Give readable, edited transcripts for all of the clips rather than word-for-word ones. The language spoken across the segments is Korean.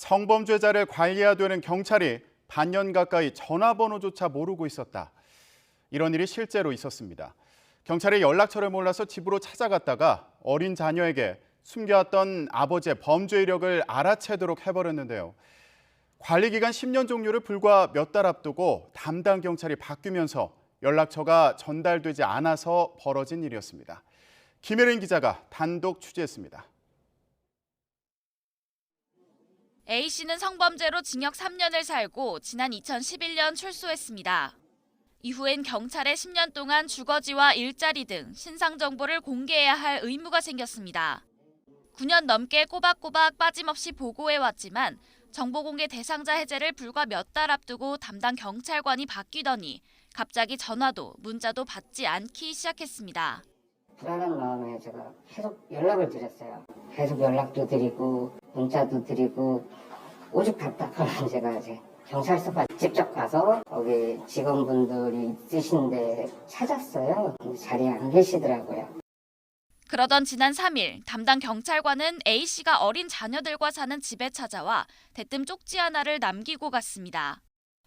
성범죄자를 관리해야 되는 경찰이 반년 가까이 전화번호조차 모르고 있었다. 이런 일이 실제로 있었습니다. 경찰이 연락처를 몰라서 집으로 찾아갔다가 어린 자녀에게 숨겨왔던 아버지의 범죄 이력을 알아채도록 해버렸는데요. 관리기간 10년 종료를 불과 몇 달 앞두고 담당 경찰이 바뀌면서 연락처가 전달되지 않아서 벌어진 일이었습니다. 김혜린 기자가 단독 취재했습니다. A씨는 성범죄로 징역 3년을 살고 지난 2011년 출소했습니다. 이후엔 경찰에 10년 동안 주거지와 일자리 등 신상 정보를 공개해야 할 의무가 생겼습니다. 9년 넘게 꼬박꼬박 빠짐없이 보고해왔지만 정보 공개 대상자 해제를 불과 몇 달 앞두고 담당 경찰관이 바뀌더니 갑자기 전화도 문자도 받지 않기 시작했습니다. 불안한 마음에 제가 계속 연락을 드렸어요. 계속 연락도 드리고 문자도 드리고 오죽 답답하면 제가 이제 경찰서까지 직접 가서 거기 직원분들이 있으신데 찾았어요. 자리에 안 계시더라고요. 그러던 지난 3일 담당 경찰관은 A씨가 어린 자녀들과 사는 집에 찾아와 대뜸 쪽지 하나를 남기고 갔습니다.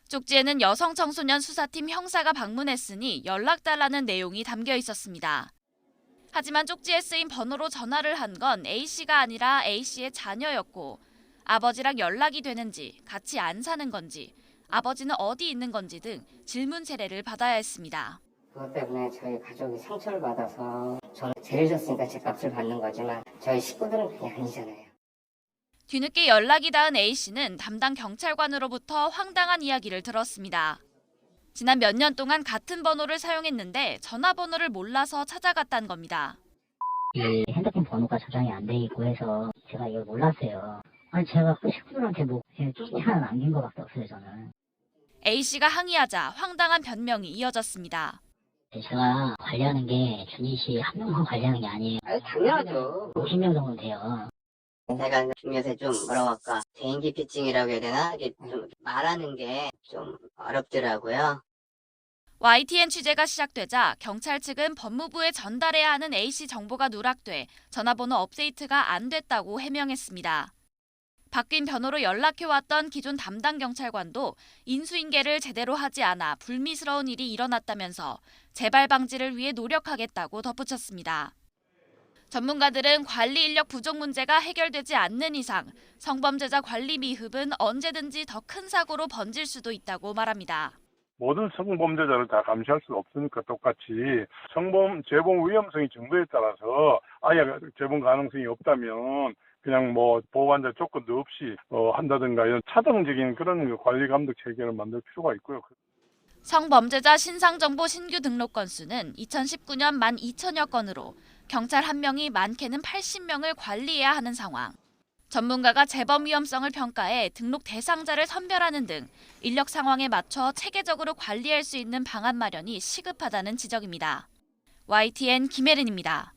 쪽지에는 여성 청소년 수사팀 형사가 방문했으니 연락달라는 내용이 담겨 있었습니다. 하지만 쪽지에 쓰인 번호로 전화를 한 건 A씨가 아니라 A씨의 자녀였고 아버지랑 연락이 되는지, 같이 안 사는 건지, 아버지는 어디 있는 건지 등 질문 제례를 받아야 했습니다. 그것 때문에 저희 가족이 상처를 받아서 저는 죄를 졌으니까 제 값을 받는 거지만 저희 식구들은 그게 아니잖아요. 뒤늦게 연락이 닿은 A씨는 담당 경찰관으로부터 황당한 이야기를 들었습니다. 지난 몇 년 동안 같은 번호를 사용했는데 전화번호를 몰라서 찾아갔다는 겁니다. 이 핸드폰 번호가 저장이 안 돼 있고 해서 제가 이걸 몰랐어요. 아니 제가 그 식구들한테 뭐 쪽지 하나 남긴 거밖에 없어요 저는. A씨가 항의하자 황당한 변명이 이어졌습니다. 제가 관리하는 게 준희 씨 한 명만 관리하는 게 아니에요. 당연하죠. 50명 정도 돼요. 제가 요새 좀 뭐라고 할까 개인기 피칭이라고 해야 되나 이게 좀 말하는 게 좀 어렵더라고요. YTN 취재가 시작되자 경찰 측은 법무부에 전달해야 하는 A씨 정보가 누락돼 전화번호 업데이트가 안 됐다고 해명했습니다. 바뀐 번호로 연락해왔던 기존 담당 경찰관도 인수인계를 제대로 하지 않아 불미스러운 일이 일어났다면서 재발 방지를 위해 노력하겠다고 덧붙였습니다. 전문가들은 관리 인력 부족 문제가 해결되지 않는 이상 성범죄자 관리 미흡은 언제든지 더 큰 사고로 번질 수도 있다고 말합니다. 모든 성범죄자를 다 감시할 수 없으니까 똑같이 재범 위험성이 정도에 따라서 아예 재범 가능성이 없다면 그냥 뭐 보호관자 조건도 없이 한다든가 이런 차등적인 그런 관리 감독 체계를 만들 필요가 있고요. 성범죄자 신상정보 신규 등록 건수는 2019년 12,000여 건으로 경찰 1명이 많게는 80명을 관리해야 하는 상황. 전문가가 재범 위험성을 평가해 등록 대상자를 선별하는 등 인력 상황에 맞춰 체계적으로 관리할 수 있는 방안 마련이 시급하다는 지적입니다. YTN 김혜린입니다.